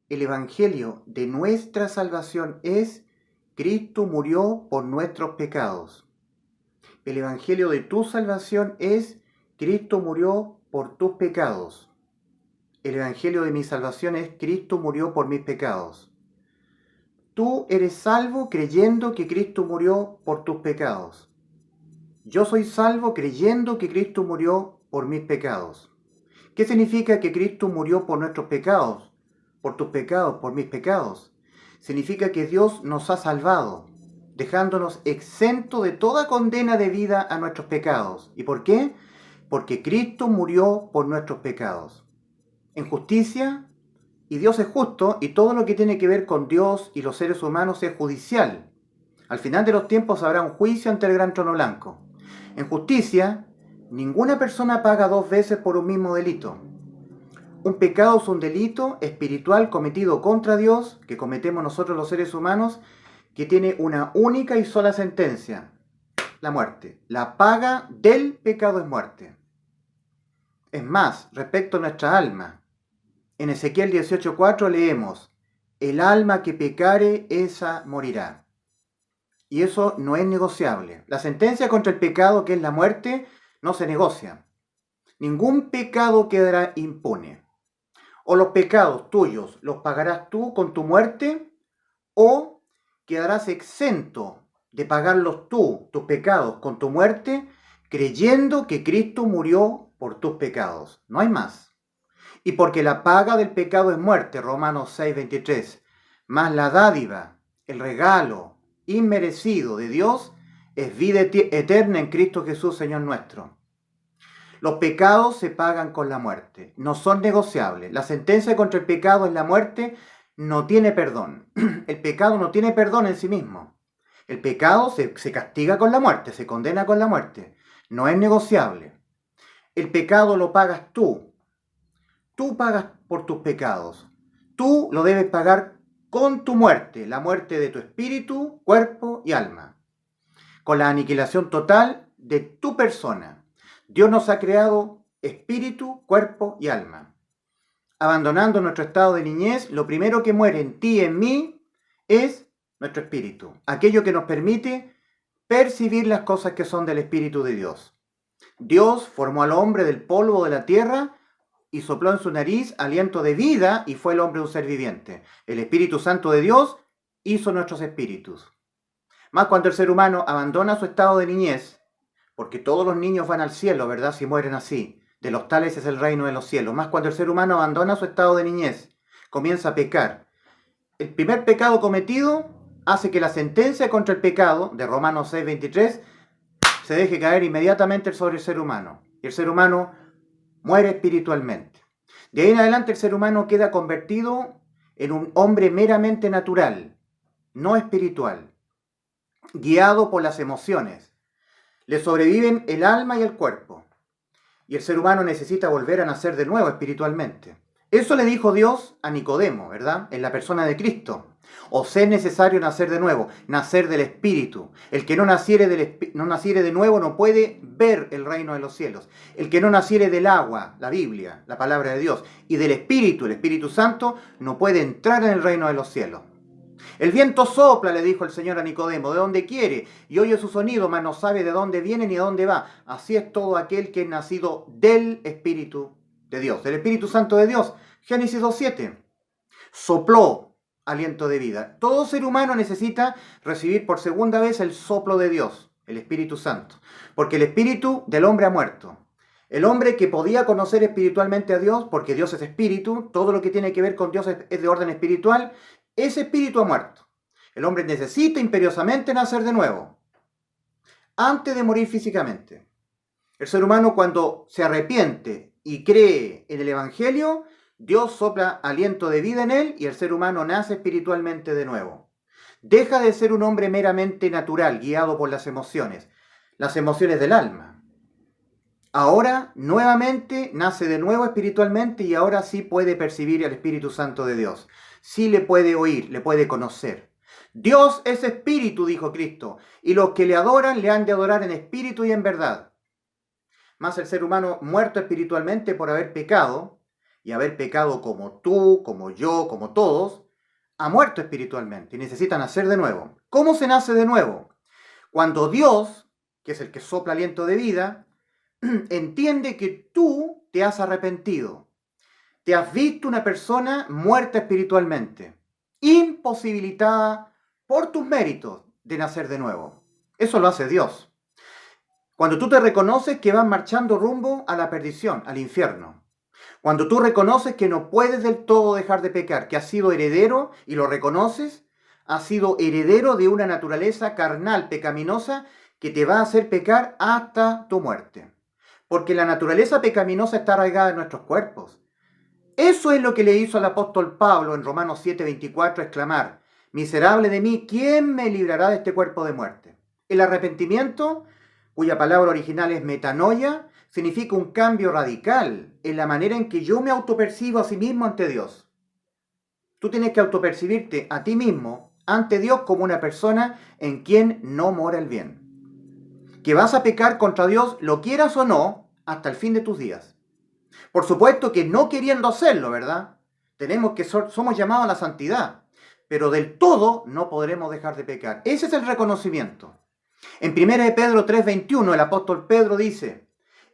el evangelio de nuestra salvación es Cristo murió por nuestros pecados. El evangelio de tu salvación es Cristo murió por tus pecados. El evangelio de mi salvación es Cristo murió por mis pecados. Tú eres salvo creyendo que Cristo murió por tus pecados. Yo soy salvo creyendo que Cristo murió por mis pecados. ¿Qué significa que Cristo murió por nuestros pecados? Por tus pecados, por mis pecados. Significa que Dios nos ha salvado, dejándonos exento de toda condena debida a nuestros pecados. ¿Y por qué? Porque Cristo murió por nuestros pecados. En justicia, y Dios es justo, y todo lo que tiene que ver con Dios y los seres humanos es judicial. Al final de los tiempos habrá un juicio ante el gran trono blanco. En justicia, ninguna persona paga dos veces por un mismo delito. Un pecado es un delito espiritual cometido contra Dios, que cometemos nosotros los seres humanos, que tiene una única y sola sentencia: la muerte. La paga del pecado es muerte. Es más, respecto a nuestra alma, en Ezequiel 18:4 leemos: el alma que pecare, esa morirá. Y eso no es negociable. La sentencia contra el pecado, que es la muerte, no se negocia. Ningún pecado quedará impune. O los pecados tuyos los pagarás tú con tu muerte, o quedarás exento de pagarlos tú, tus pecados, con tu muerte, creyendo que Cristo murió por tus pecados. No hay más. Y porque la paga del pecado es muerte, Romanos 6:23, más la dádiva, el regalo inmerecido de Dios es vida eterna en Cristo Jesús, Señor nuestro. Los pecados se pagan con la muerte, no son negociables. La sentencia contra el pecado en la muerte no tiene perdón. El pecado no tiene perdón en sí mismo. El pecado se castiga con la muerte, se condena con la muerte. No es negociable. El pecado lo pagas tú. Tú pagas por tus pecados. Tú lo debes pagar con tu muerte, la muerte de tu espíritu, cuerpo y alma. Con la aniquilación total de tu persona. Dios nos ha creado espíritu, cuerpo y alma. Abandonando nuestro estado de niñez, lo primero que muere en ti y en mí es nuestro espíritu. Aquello que nos permite percibir las cosas que son del Espíritu de Dios. Dios formó al hombre del polvo de la tierra y sopló en su nariz aliento de vida y fue el hombre un ser viviente. El Espíritu Santo de Dios hizo nuestros espíritus. Más cuando el ser humano abandona su estado de niñez, porque todos los niños van al cielo, ¿verdad? Si mueren así. De los tales es el reino de los cielos. Más cuando el ser humano abandona su estado de niñez, comienza a pecar. El primer pecado cometido hace que la sentencia contra el pecado, de Romanos 6:23, se deje caer inmediatamente sobre el ser humano. Y el ser humano muere espiritualmente. De ahí en adelante el ser humano queda convertido en un hombre meramente natural, no espiritual, guiado por las emociones. Le sobreviven el alma y el cuerpo. Y el ser humano necesita volver a nacer de nuevo espiritualmente. Eso le dijo Dios a Nicodemo, ¿verdad? En la persona de Cristo. Os es necesario nacer de nuevo, nacer del Espíritu. El que no naciere de nuevo no puede ver el reino de los cielos. El que no naciere del agua, la Biblia, la palabra de Dios, y del Espíritu, el Espíritu Santo, no puede entrar en el reino de los cielos. El viento sopla, le dijo el Señor a Nicodemo, de donde quiere, y oye su sonido, mas no sabe de dónde viene ni a dónde va. Así es todo aquel que es nacido del Espíritu de Dios, del Espíritu Santo de Dios. Génesis 2:7. Sopló aliento de vida. Todo ser humano necesita recibir por segunda vez el soplo de Dios, el Espíritu Santo, porque el espíritu del hombre ha muerto. El hombre que podía conocer espiritualmente a Dios, porque Dios es espíritu, todo lo que tiene que ver con Dios es de orden espiritual, ese espíritu ha muerto. El hombre necesita imperiosamente nacer de nuevo, antes de morir físicamente. El ser humano, cuando se arrepiente y cree en el Evangelio, Dios sopla aliento de vida en él y el ser humano nace espiritualmente de nuevo. Deja de ser un hombre meramente natural, guiado por las emociones del alma. Ahora, nuevamente, nace de nuevo espiritualmente y ahora sí puede percibir al Espíritu Santo de Dios. Sí le puede oír, le puede conocer. Dios es espíritu, dijo Cristo, y los que le adoran le han de adorar en espíritu y en verdad. Mas el ser humano muerto espiritualmente por haber pecado, y haber pecado como tú, como yo, como todos, ha muerto espiritualmente y necesita nacer de nuevo. ¿Cómo se nace de nuevo? Cuando Dios, que es el que sopla aliento de vida, entiende que tú te has arrepentido, te has visto una persona muerta espiritualmente, imposibilitada por tus méritos de nacer de nuevo. Eso lo hace Dios. Cuando tú te reconoces que vas marchando rumbo a la perdición, al infierno. Cuando tú reconoces que no puedes del todo dejar de pecar, que has sido heredero, y lo reconoces, has sido heredero de una naturaleza carnal, pecaminosa, que te va a hacer pecar hasta tu muerte. Porque la naturaleza pecaminosa está arraigada en nuestros cuerpos. Eso es lo que le hizo al apóstol Pablo en Romanos 7:24, exclamar: miserable de mí, ¿quién me librará de este cuerpo de muerte? El arrepentimiento, cuya palabra original es metanoia, significa un cambio radical en la manera en que yo me autopercibo a sí mismo ante Dios. Tú tienes que autopercibirte a ti mismo ante Dios como una persona en quien no mora el bien. Que vas a pecar contra Dios, lo quieras o no, hasta el fin de tus días. Por supuesto que no queriendo hacerlo, ¿verdad? Somos llamados a la santidad, pero del todo no podremos dejar de pecar. Ese es el reconocimiento. En 1 Pedro 3:21 el apóstol Pedro dice: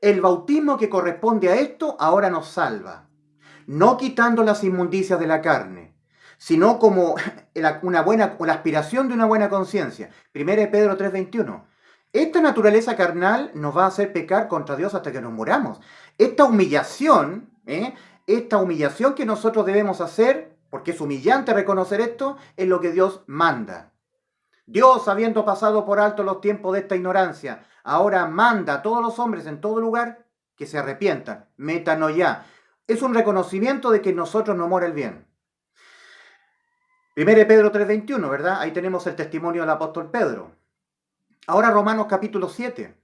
el bautismo que corresponde a esto ahora nos salva, no quitando las inmundicias de la carne, sino como la aspiración de una buena conciencia. 1 Pedro 3:21. Esta naturaleza carnal nos va a hacer pecar contra Dios hasta que nos muramos. Esta humillación que nosotros debemos hacer, porque es humillante reconocer esto, es lo que Dios manda. Dios, habiendo pasado por alto los tiempos de esta ignorancia, ahora manda a todos los hombres en todo lugar que se arrepientan. Metanoia. Es un reconocimiento de que en nosotros no mora el bien. 1 Pedro 3:21, ¿verdad? Ahí tenemos el testimonio del apóstol Pedro. Ahora Romanos capítulo 7.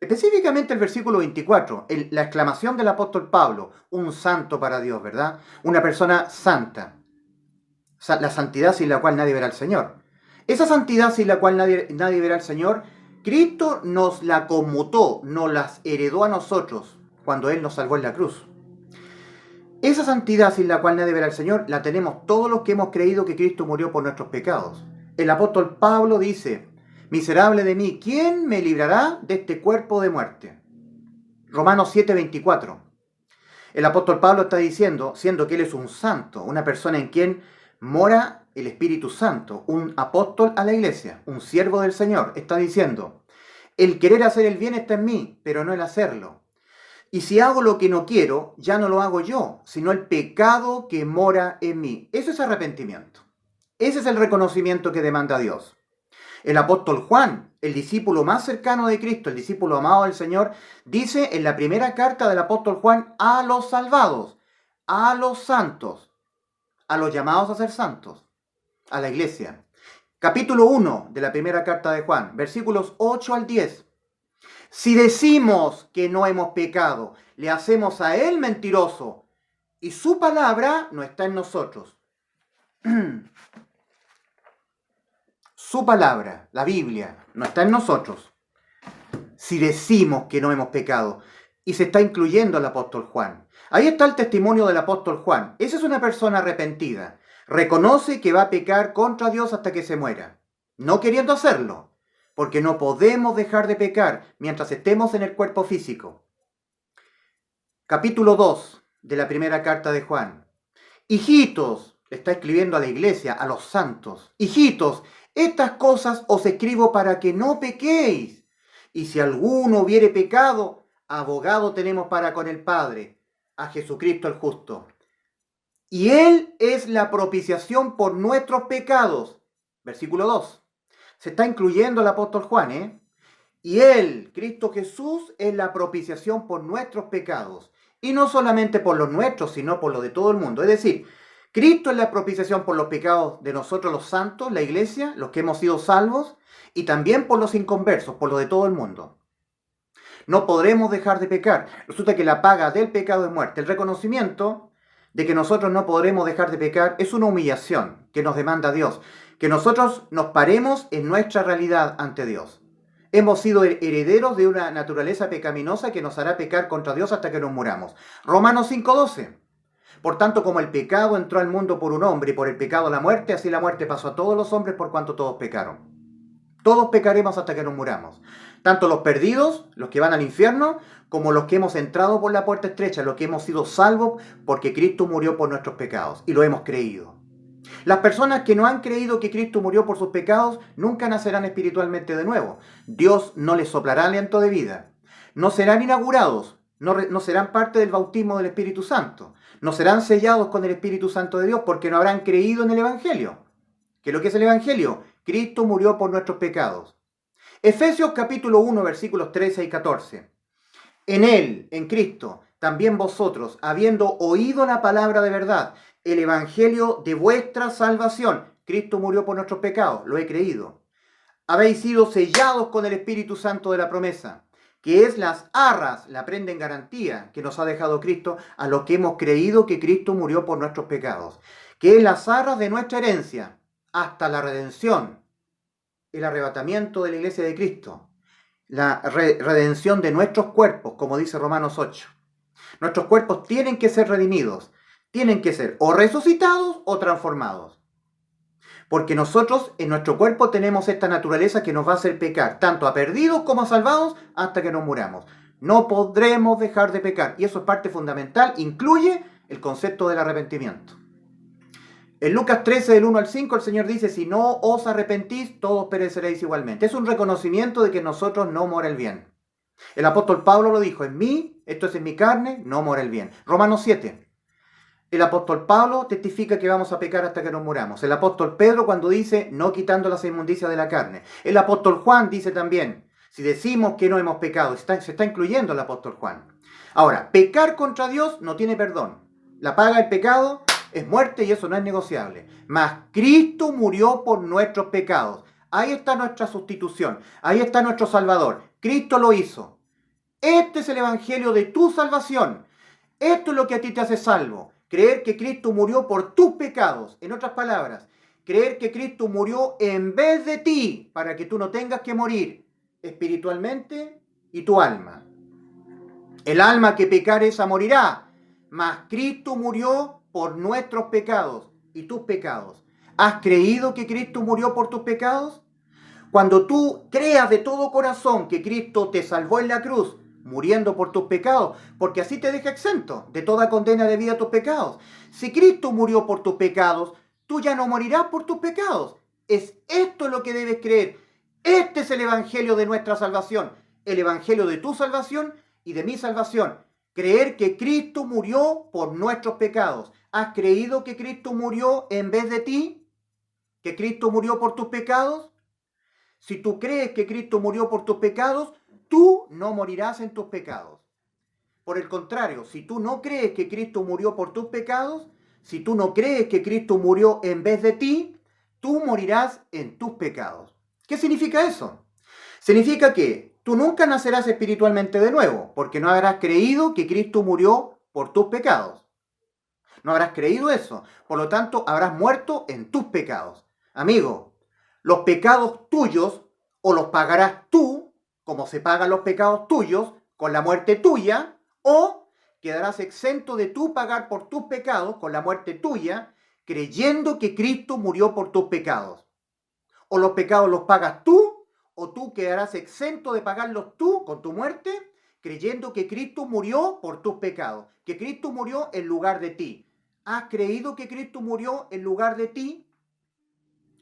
Específicamente el versículo 24, la exclamación del apóstol Pablo: un santo para Dios, ¿verdad? Una persona santa. La santidad sin la cual nadie verá al Señor. Esa santidad sin la cual nadie verá al Señor, Cristo nos la conmutó, nos las heredó a nosotros cuando Él nos salvó en la cruz. Esa santidad sin la cual nadie verá al Señor la tenemos todos los que hemos creído que Cristo murió por nuestros pecados. El apóstol Pablo dice: miserable de mí, ¿quién me librará de este cuerpo de muerte? Romanos 7:24. El apóstol Pablo está diciendo, siendo que él es un santo, una persona en quien mora el Espíritu Santo, un apóstol a la iglesia, un siervo del Señor, está diciendo: el querer hacer el bien está en mí, pero no el hacerlo. Y si hago lo que no quiero, ya no lo hago yo, sino el pecado que mora en mí. Eso es arrepentimiento. Ese es el reconocimiento que demanda Dios. El apóstol Juan, el discípulo más cercano de Cristo, el discípulo amado del Señor, dice en la primera carta del apóstol Juan a los salvados, a los santos, a los llamados a ser santos, a la iglesia. Capítulo 1 de la primera carta de Juan, versículos 8 al 10. Si decimos que no hemos pecado, le hacemos a él mentiroso y su palabra no está en nosotros. Su palabra, la Biblia, no está en nosotros. Si decimos que no hemos pecado, y se está incluyendo al apóstol Juan. Ahí está el testimonio del apóstol Juan. Esa es una persona arrepentida. Reconoce que va a pecar contra Dios hasta que se muera, no queriendo hacerlo, porque no podemos dejar de pecar mientras estemos en el cuerpo físico. Capítulo 2 de la primera carta de Juan. Hijitos, le está escribiendo a la iglesia, a los santos. Hijitos, estas cosas os escribo para que no pequéis. Y si alguno hubiere pecado, abogado tenemos para con el Padre, a Jesucristo el justo. Y Él es la propiciación por nuestros pecados. Versículo 2. Se está incluyendo el apóstol Juan, Y Él, Cristo Jesús, es la propiciación por nuestros pecados. Y no solamente por los nuestros, sino por los de todo el mundo. Es decir, Cristo es la propiciación por los pecados de nosotros los santos, la iglesia, los que hemos sido salvos, y también por los inconversos, por los de todo el mundo. No podremos dejar de pecar. Resulta que la paga del pecado es muerte. El reconocimiento de que nosotros no podremos dejar de pecar es una humillación que nos demanda Dios. Que nosotros nos paremos en nuestra realidad ante Dios. Hemos sido herederos de una naturaleza pecaminosa que nos hará pecar contra Dios hasta que nos muramos. Romanos 5:12. Por tanto, como el pecado entró al mundo por un hombre y por el pecado la muerte, así la muerte pasó a todos los hombres por cuanto todos pecaron. Todos pecaremos hasta que nos muramos. Tanto los perdidos, los que van al infierno, como los que hemos entrado por la puerta estrecha, los que hemos sido salvos porque Cristo murió por nuestros pecados y lo hemos creído. Las personas que no han creído que Cristo murió por sus pecados nunca nacerán espiritualmente de nuevo. Dios no les soplará aliento de vida. No serán inaugurados, no serán parte del bautismo del Espíritu Santo. No serán sellados con el Espíritu Santo de Dios porque no habrán creído en el Evangelio. ¿Qué es lo que es el Evangelio? Cristo murió por nuestros pecados. Efesios capítulo 1, versículos 13 y 14. En Él, en Cristo, también vosotros, habiendo oído la palabra de verdad, el evangelio de vuestra salvación, Cristo murió por nuestros pecados, lo he creído. Habéis sido sellados con el Espíritu Santo de la promesa, que es las arras, la prenda en garantía que nos ha dejado Cristo a los que hemos creído que Cristo murió por nuestros pecados, que es las arras de nuestra herencia, hasta la redención, el arrebatamiento de la iglesia de Cristo, la redención de nuestros cuerpos, como dice Romanos 8. Nuestros cuerpos tienen que ser redimidos, tienen que ser o resucitados o transformados. Porque nosotros en nuestro cuerpo tenemos esta naturaleza que nos va a hacer pecar, tanto a perdidos como a salvados, hasta que nos muramos. No podremos dejar de pecar, y eso es parte fundamental, incluye el concepto del arrepentimiento. En Lucas 13, del 1 al 5, el Señor dice, si no os arrepentís, todos pereceréis igualmente. Es un reconocimiento de que en nosotros no mora el bien. El apóstol Pablo lo dijo, en mí, esto es en mi carne, no mora el bien. Romanos 7. El apóstol Pablo testifica que vamos a pecar hasta que nos muramos. El apóstol Pedro cuando dice, no quitando las inmundicias de la carne. El apóstol Juan dice también, si decimos que no hemos pecado, se está incluyendo el apóstol Juan. Ahora, pecar contra Dios no tiene perdón. La paga del pecado es muerte y eso no es negociable. Mas Cristo murió por nuestros pecados. Ahí está nuestra sustitución. Ahí está nuestro Salvador. Cristo lo hizo. Este es el evangelio de tu salvación. Esto es lo que a ti te hace salvo. Creer que Cristo murió por tus pecados. En otras palabras, creer que Cristo murió en vez de ti para que tú no tengas que morir espiritualmente y tu alma. El alma que pecare esa morirá. Mas Cristo murió por nuestros pecados y tus pecados. ¿Has creído que Cristo murió por tus pecados? Cuando tú creas de todo corazón que Cristo te salvó en la cruz, muriendo por tus pecados, porque así te deja exento de toda condena debida a tus pecados. Si Cristo murió por tus pecados, tú ya no morirás por tus pecados. Es esto lo que debes creer. Este es el evangelio de nuestra salvación, el evangelio de tu salvación y de mi salvación. Creer que Cristo murió por nuestros pecados. ¿Has creído que Cristo murió en vez de ti? ¿Que Cristo murió por tus pecados? Si tú crees que Cristo murió por tus pecados, tú no morirás en tus pecados. Por el contrario, si tú no crees que Cristo murió por tus pecados, si tú no crees que Cristo murió en vez de ti, tú morirás en tus pecados. ¿Qué significa eso? Significa que tú nunca nacerás espiritualmente de nuevo, porque no habrás creído que Cristo murió por tus pecados. No habrás creído eso. Por lo tanto, habrás muerto en tus pecados. Amigo, los pecados tuyos o los pagarás tú, como se pagan los pecados tuyos, con la muerte tuya, o quedarás exento de tú pagar por tus pecados con la muerte tuya, creyendo que Cristo murió por tus pecados. O los pecados los pagas tú, o tú quedarás exento de pagarlos tú con tu muerte, creyendo que Cristo murió por tus pecados, que Cristo murió en lugar de ti. ¿Has creído que Cristo murió en lugar de ti?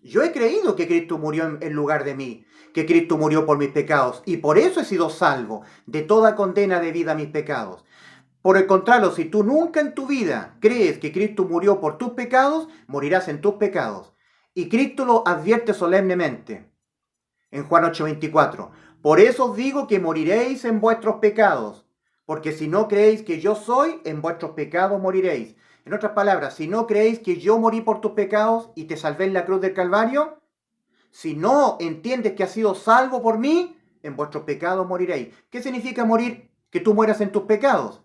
Yo he creído que Cristo murió en lugar de mí, que Cristo murió por mis pecados, y por eso he sido salvo de toda condena debida a mis pecados. Por el contrario, si tú nunca en tu vida crees que Cristo murió por tus pecados, morirás en tus pecados. Y Cristo lo advierte solemnemente en Juan 8:24. Por eso os digo que moriréis en vuestros pecados, porque si no creéis que yo soy, en vuestros pecados moriréis. En otras palabras, si no creéis que yo morí por tus pecados y te salvé en la cruz del Calvario, si no entiendes que has sido salvo por mí, en vuestros pecados moriréis. ¿Qué significa morir? Que tú mueras en tus pecados.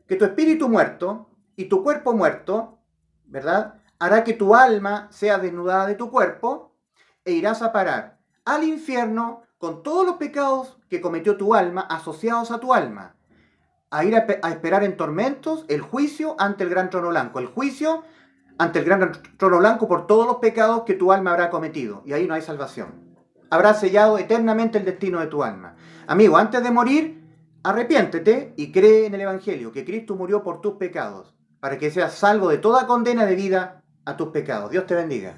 Que tu espíritu muerto y tu cuerpo muerto, ¿verdad?, hará que tu alma sea desnudada de tu cuerpo e irás a parar al infierno con todos los pecados que cometió tu alma asociados a tu alma. a ir a esperar en tormentos el juicio ante el gran trono blanco. El juicio ante el gran trono blanco por todos los pecados que tu alma habrá cometido. Y ahí no hay salvación. Habrá sellado eternamente el destino de tu alma. Amigo, antes de morir, arrepiéntete y cree en el Evangelio, que Cristo murió por tus pecados, para que seas salvo de toda condena debida a tus pecados. Dios te bendiga.